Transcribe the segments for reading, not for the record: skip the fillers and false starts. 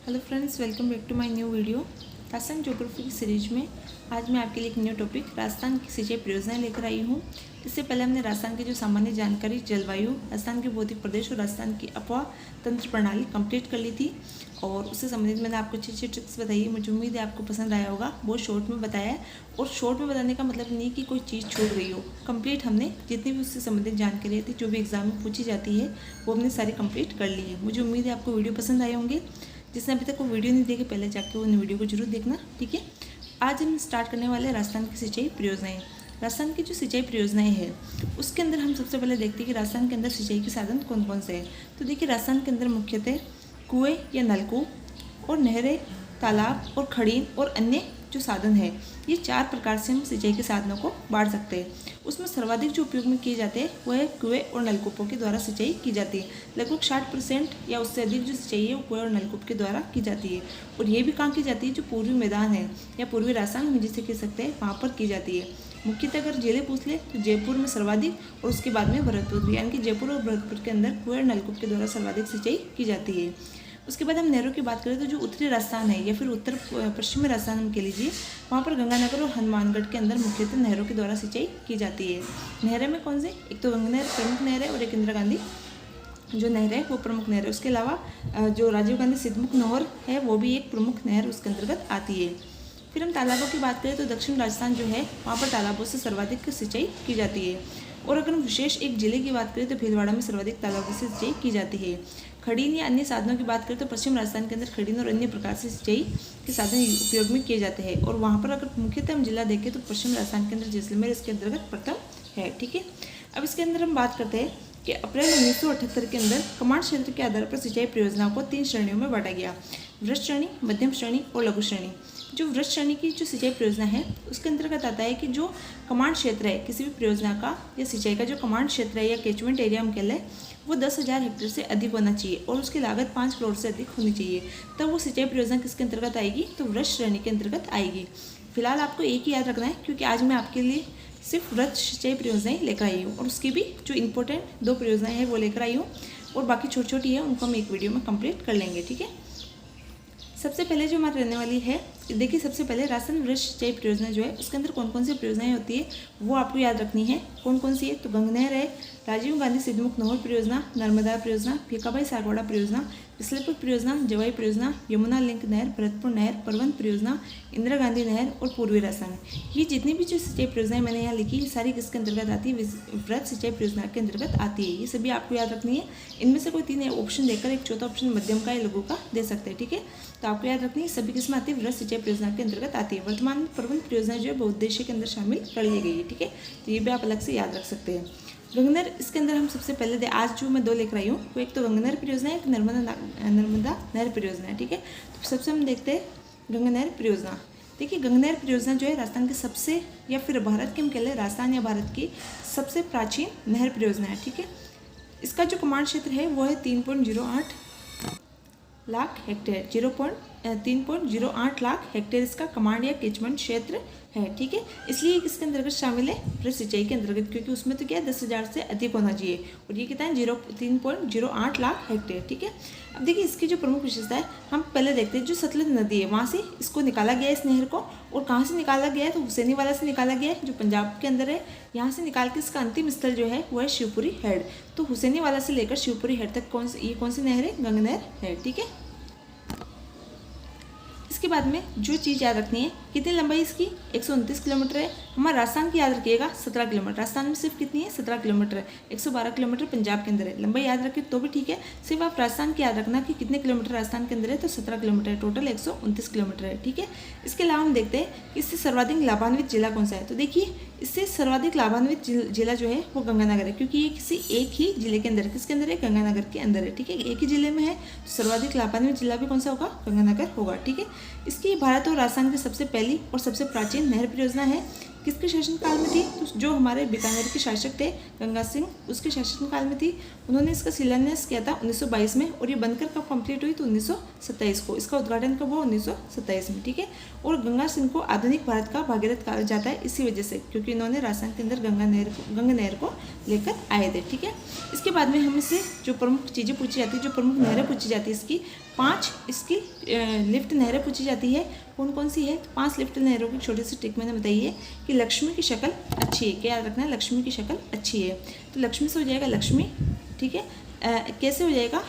Hello friends, welcome back to my new video. Rajasthan geography की series में आज मैं आपके लिए एक न्यू टॉपिक राजस्थान की सिंचाई परियोजनाएं लेकर आई हूँ। इससे पहले हमने राजस्थान की जो सामान्य जानकारी, जलवायु, राजस्थान के भौतिक प्रदेश और राजस्थान की अफवाह तंत्र प्रणाली कंप्लीट कर ली थी और उससे संबंधित मैंने आपको अच्छी अच्छी ट्रिक्स बताई है। मुझे उम्मीद है आपको पसंद आया होगा। बहुत शॉर्ट में बताया है और शॉर्ट में बताने का मतलब नहीं कि कोई चीज़ छूट गई हो। कंप्लीट हमने जितनी भी उससे संबंधित जानकारी थी, जो भी एग्जाम में पूछी जाती है, वो हमने सारी कंप्लीट कर ली है। मुझे उम्मीद है आपको वीडियो पसंद आए होंगे। जिसने अभी तक वो वीडियो नहीं देखे, पहले जाके उन वीडियो को जरूर देखना, ठीक है। आज हम स्टार्ट करने वाले हैं राजस्थान की सिंचाई परियोजनाएं। राजस्थान की जो सिंचाई परियोजनाएं हैं उसके अंदर हम सबसे पहले देखते हैं कि राजस्थान के अंदर सिंचाई के साधन कौन कौन से हैं। तो देखिए, राजस्थान के अंदर मुख्यतः कुएँ या नलकूप और नहरें, तालाब और खड़ीन और अन्य जो साधन है, ये 4 प्रकार से हम सिंचाई के साधनों को बांट सकते हैं। उसमें सर्वाधिक जो उपयोग में किए जाते हैं वह है कुएँ और नलकूपों के द्वारा सिंचाई की जाती है। लगभग 60% या उससे अधिक जो सिंचाई है वो कुएँ और नलकूप के द्वारा की जाती है। और ये भी कहाँ की जाती है, जो पूर्वी मैदान है या पूर्वी राजस्थान हम जिसे कह सकते हैं, वहाँ पर की जाती है। मुख्यतः अगर जिले पूछ ले तो जयपुर में सर्वाधिक और उसके बाद में भरतपुर भी, यानी कि जयपुर और भरतपुर के अंदर कुएँ और नलकूप के द्वारा सर्वाधिक सिंचाई की जाती है। उसके बाद हम नहरों की बात करें तो जो उत्तरी राजस्थान है या फिर उत्तर पश्चिमी राजस्थान हम कह लीजिए, वहाँ पर गंगानगर और हनुमानगढ़ के अंदर मुख्यतः नहरों के द्वारा सिंचाई की जाती है। नहरें में कौन से, एक तो गंगा नहर प्रमुख नहर है और एक इंदिरा गांधी जो नहर है वो प्रमुख नहर है। उसके अलावा जो राजीव गांधी सिद्धमुख नहर है वो भी एक प्रमुख नहर उसके अंतर्गत आती है। फिर हम तालाबों की बात करें तो दक्षिण राजस्थान जो है वहाँ पर तालाबों से सर्वाधिक सिंचाई की जाती है। और अगर हम विशेष एक जिले की बात करें तो भीलवाड़ा में सर्वाधिक तालाबों से सिंचाई की जाती है। खड़ीन या अन्य साधनों की बात करें तो पश्चिम राजस्थान के अंदर खड़ीन और अन्य प्रकार से सिंचाई के साधन उपयोग में किए जाते हैं। और वहाँ पर अगर मुख्यतः हम जिला देखें तो पश्चिम राजस्थान के अंदर जैसलमेर इसके अंतर्गत प्रथम है, ठीक है। अब इसके अंदर हम बात करते हैं कि अप्रैल 1978 के अंदर कमांड क्षेत्र के आधार पर सिंचाई परियोजनाओं को 3 श्रेणियों में बांटा गया: वृहद श्रेणी, मध्यम श्रेणी और लघु श्रेणी। जो वृहद श्रेणी की जो सिंचाई परियोजना है उसके अंतर्गत आता है कि जो कमांड क्षेत्र है किसी भी परियोजना का या सिंचाई का जो कमांड क्षेत्र है या कैचमेंट एरिया हम कह लें, वो 10,000 हेक्टेयर से अधिक होना चाहिए और उसकी लागत 5 करोड़ से अधिक होनी चाहिए। तब वो सिंचाई परियोजना किसके अंतर्गत आएगी, तो वृहद श्रेणी के अंतर्गत आएगी। फिलहाल आपको एक ही याद रखना है, क्योंकि आज मैं आपके लिए सिर्फ वृहद सिंचाई परियोजनाएं लेकर आई हूँ और उसकी भी जो इंपॉर्टेंट 2 परियोजनाएं हैं वो लेकर आई हूँ और बाकी छोटी छोटी है उनको हम एक वीडियो में कंप्लीट कर लेंगे, ठीक है। सबसे पहले जो हमारी रहने वाली है, देखिए सबसे पहले राजस्थान वृहद सिंचाई परियोजना जो है उसके अंदर कौन कौन सी परियोजनाएं होती है वो आपको याद रखनी है। कौन कौन सी है, तो गंगा नहर है, राजीव गांधी सिद्धमुख नहर परियोजना, नर्मदा परियोजना, भीखाबाई सागवाड़ा परियोजना, बिसलेपुर परियोजना, जवाई परियोजना, यमुना लिंक नहर, भरतपुर नहर, परवंत परियोजना, इंदिरा गांधी नहर और पूर्वी राजस्थान। ये जितनी भी जो सिंचाई परियोजनाएं मैंने यहाँ लिखी, सारी किसके अंतर्गत आती है, वृहद सिंचाई परियोजना के अंतर्गत आती है। ये सभी आपको याद रखनी है। इनमें से कोई 3 ऑप्शन देकर एक चौथा ऑप्शन मध्यम का या लघु का दे सकते हैं, ठीक है। तो आपको याद रखनी है सभी किस्में आती है, वृहद सिंचाई परियोजना के अंतर्गत आती है। वर्तमान में परवंत परियोजना जो है बहुउद्देश्य के अंदर शामिल कर ली गई है, ठीक है। तो ये भी आप अलग से याद रख सकते हैं। गंगनहर, इसके अंदर हम सबसे पहले आज जो मैं 2 लेकर आई हूँ वो एक तो गंगनहर परियोजना है, एक नर्मदा नहर परियोजना है, ठीक है। तो सबसे हम देखते हैं गंगनहर परियोजना। देखिए, गंगनहर परियोजना जो है राजस्थान के सबसे, या फिर भारत के हम कह लें राजस्थान या भारत की सबसे प्राचीन नहर परियोजना है, ठीक है। इसका जो कमांड क्षेत्र है वो है 3.08 लाख हेक्टेयर, 3.08 लाख हेक्टेयर इसका कमांड या कैचमेंट क्षेत्र है, ठीक है। इसलिए किसके अंतर्गत शामिल है, वृहद सिंचाई के अंतर्गत, क्योंकि उसमें तो क्या है 10,000 से अधिक होना चाहिए और ये कितना है 3.08 लाख हेक्टेयर, ठीक है। अब देखिए इसकी जो प्रमुख विशेषता है हम पहले देखते हैं। जो सतलज नदी है वहाँ से इसको निकाला गया है, इस नहर को, और कहाँ से निकाला गया है, तो हुसैनीवाला से निकाला गया है जो पंजाब के अंदर है। यहाँ से निकाल के इसका अंतिम स्थल जो है वो है शिवपुरी हेड। तो हुसैनीवाला से लेकर शिवपुरी हेड तक ये कौन सी नहर है, गंगा नहर है, ठीक है। इसके बाद में जो चीज़ याद रखनी है, कितनी लंबाई इसकी 129 किलोमीटर है। हमारा राजस्थान की याद रखिएगा 17 किलोमीटर, राजस्थान में सिर्फ कितनी है 17 किलोमीटर है। 112 किलोमीटर पंजाब के अंदर है। लंबाई याद रखें तो भी ठीक है, सिर्फ आप राजस्थान की याद रखना कि कितने किलोमीटर राजस्थान के अंदर है, तो 17 किलोमीटर है, टोटल 129 किलोमीटर है, ठीक है। इसके अलावा हम देखते हैं कि इससे सर्वाधिक लाभान्वित जिला कौन सा है। तो देखिए इससे सर्वाधिक लाभान्वित जिला जो है वो गंगानगर है, क्योंकि ये किसी एक ही जिले के अंदर, किसके अंदर है, गंगानगर के अंदर है, ठीक है। एक ही जिले में है तो सर्वाधिक लाभान्वित जिला भी कौन सा होगा, गंगानगर होगा, ठीक है। इसकी भारत और राजस्थान की सबसे पहली और सबसे प्राचीन नहर परियोजना है। किसके शासनकाल में थी? तो जो हमारे बीकानेर के शासक थे गंगा सिंह, उसके शासनकाल में थी। उन्होंने इसका शिलान्यास किया था 1922 में, और ये बनकर कब कंप्लीट हुई? तो 1927 को। इसका उद्घाटन कब हुआ? 1927 में, ठीक है। और गंगा सिंह को आधुनिक भारत का भागीरथ कहा जाता है इसी वजह से, क्योंकि इन्होंने राजस्थान के अंदर गंगा नहर को लेकर आए थे, ठीक है। इसके बाद में हम इससे जो प्रमुख चीज़ें पूछी जाती है, जो प्रमुख नहरें पूछी जाती है, इसकी 5 इसकी लिफ्ट नहरें पूछी जाती है। कौन कौन सी है? तो 5 लिफ्ट नहरों की छोटी सी ट्रिक मैंने बताई है कि लक्ष्मी की शक्ल अच्छी है। क्या याद रखना है? लक्ष्मी की शक्ल अच्छी है। तो लक्ष्मी से हो जाएगा लक्ष्मी, ठीक है। कैसे हो जाएगा?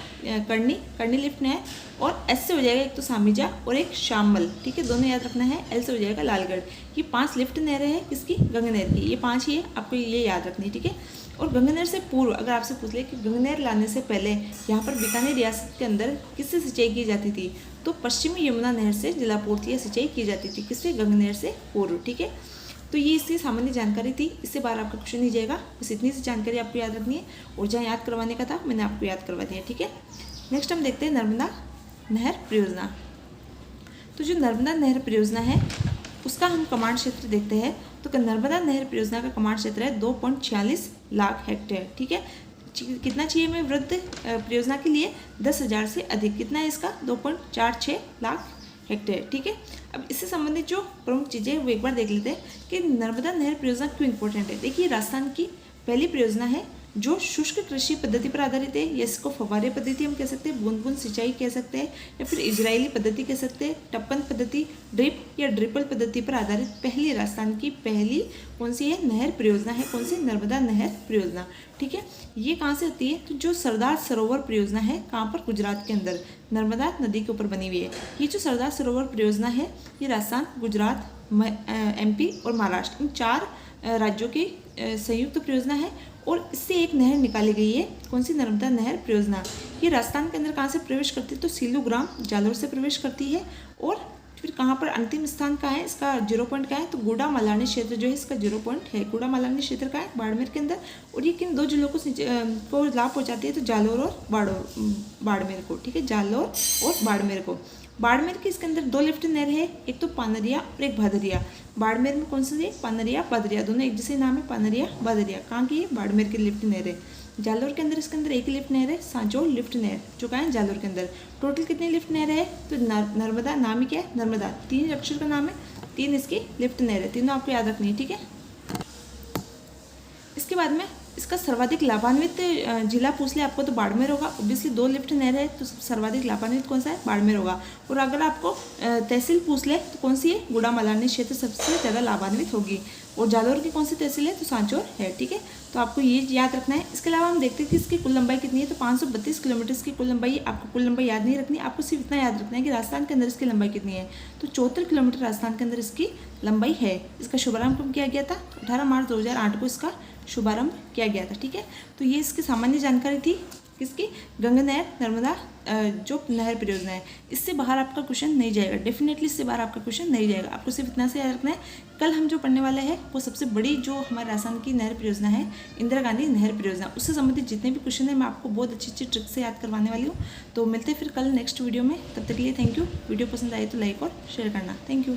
कर्णी लिफ्ट नहर, और एस से हो जाएगा एक तो सामीजा और एक शामल, ठीक है, दोनों याद रखना है। एल से हो जाएगा लालगढ़। ये 5 लिफ्ट नहरें हैं किसकी? गंगा नहर की। ये 5 ही है, आपको ये याद रखनी है, ठीक है। और गंगा नहर से पूर्व अगर आपसे पूछ ले कि गंगा नहर लाने से पहले यहाँ पर बीकानेर रियासत के अंदर किससे सिंचाई की जाती थी? तो पश्चिमी यमुना नहर से जलापूर्ति या सिंचाई की जाती थी। किससे? गंगा नहर से पूर्व, ठीक है। तो ये इसकी सामान्य जानकारी थी, इससे बाहर आपका क्वेश्चन नहीं जाएगा। बस इतनी सी जानकारी आपको याद रखनी है, और जहाँ याद करवाने का था मैंने आपको याद करवा दिया, ठीक है। नेक्स्ट हम देखते हैं नर्मदा नहर परियोजना। तो जो नर्मदा नहर परियोजना है उसका हम कमांड क्षेत्र देखते हैं। तो नर्मदा नहर परियोजना का कमांड क्षेत्र है 2.46 लाख हेक्टेयर, ठीक है। कितना चाहिए हमें वृहद परियोजना के लिए? 10,000 से अधिक। कितना है इसका? 2.46 लाख हेक्टेयर, ठीक है। अब इससे संबंधित जो प्रमुख चीज़ें वो एक बार देख लेते हैं कि नर्मदा नहर परियोजना क्यों इंपॉर्टेंट है। देखिए, राजस्थान की पहली परियोजना है जो शुष्क कृषि पद्धति पर आधारित है, या इसको फव्वारे पद्धति हम कह सकते हैं, बूंद बूंद सिंचाई कह सकते हैं, या फिर इजरायली पद्धति कह सकते हैं, टप्पन पद्धति, ड्रिप या ड्रिपल पद्धति पर आधारित पहली राजस्थान की पहली कौन सी है? नहर परियोजना है। कौन सी? नर्मदा नहर परियोजना, ठीक है। ये कहाँ से होती है? तो जो सरदार सरोवर परियोजना है, कहाँ पर? गुजरात के अंदर नर्मदा नदी के ऊपर बनी हुई है। ये जो सरदार सरोवर परियोजना है ये राजस्थान, गुजरात, MP और महाराष्ट्र, इन 4 राज्यों की संयुक्त परियोजना है, और इससे एक नहर निकाली गई है। कौन सी? नर्मदा नहर परियोजना। ये राजस्थान के अंदर कहाँ से प्रवेश करती है? तो सिलूग्राम, जालोर से प्रवेश करती है। और फिर कहाँ पर अंतिम स्थान का है इसका? 0 पॉइंट का है? तो गूढ़ा मलानी क्षेत्र जो है इसका 0 पॉइंट है। गूढ़ा मलानी क्षेत्र का है? बाड़मेर के अंदर। और ये किन 2 जिलों को लाभ पहुँचाती है? तो जालोर और बाड़मेर को, ठीक है, जालोर और बाड़मेर को। बाड़मेर की इसके अंदर 2 लिफ्ट नहर है, एक तो पानरिया और एक भादरिया। बाड़मेर में कौन सी है? पानरिया, भादरिया, दोनों एक जैसे नाम है, पानरिया, भादरिया। कहाँ की है? बाड़मेर की लिफ्ट नहर है। जालोर के अंदर इसके अंदर एक लिफ्ट नहर है, सांचौर लिफ्ट नहर, जो कहाँ है? जालोर के अंदर। टोटल कितनी लिफ्ट नहर है? तो नर्मदा, नाम ही क्या है? नर्मदा, 3 अक्षर का नाम है, 3 इसकी लिफ्ट नहर है। तीनों आपको याद रखनी है, ठीक है। इसके बाद में इसका सर्वाधिक लाभान्वित जिला पूछ ले आपको तो बाड़मेर होगा। ऑब्वियसली 2 लिफ्ट नहर है तो सर्वाधिक लाभान्वित कौन सा है? बाड़मेर होगा। और अगर आपको तहसील पूछ ले तो कौन सी है? गूढ़ा मलानी क्षेत्र सबसे ज़्यादा लाभान्वित होगी। और जालोर की कौन सी तहसील है? तो सांचौर है, ठीक है। तो आपको ये याद रखना है। इसके अलावा हम देखते हैं कि इसकी कुल लंबाई कितनी है। तो 532 किलोमीटर की कुल लंबाई। आपको कुल लंबाई याद नहीं रखनी, आपको सिर्फ इतना याद रखना है कि राजस्थान के अंदर इसकी लंबाई कितनी है। तो 74 किलोमीटर राजस्थान के अंदर इसकी लंबाई है। इसका शुभारंभ कब किया गया था? 18 मार्च 2008 को इसका शुभारंभ किया गया था, ठीक है। तो ये इसकी सामान्य जानकारी थी किसकी? गंगा नहर नर्मदा जो नहर परियोजना है। इससे बाहर आपका क्वेश्चन नहीं जाएगा, डेफिनेटली इससे बाहर आपका क्वेश्चन नहीं जाएगा। आपको सिर्फ इतना से याद रखना है। कल हम जो पढ़ने वाले हैं वो सबसे बड़ी जो हमारे राजस्थान की नहर परियोजना है, इंदिरा गांधी नहर परियोजना, उससे संबंधित जितने भी क्वेश्चन है मैं आपको बहुत अच्छी ट्रिक से याद करवाने वाली हूँ। तो मिलते हैं फिर कल नेक्स्ट वीडियो में। तब तक के लिए थैंक यू। वीडियो पसंद आए तो लाइक और शेयर करना। Thank you.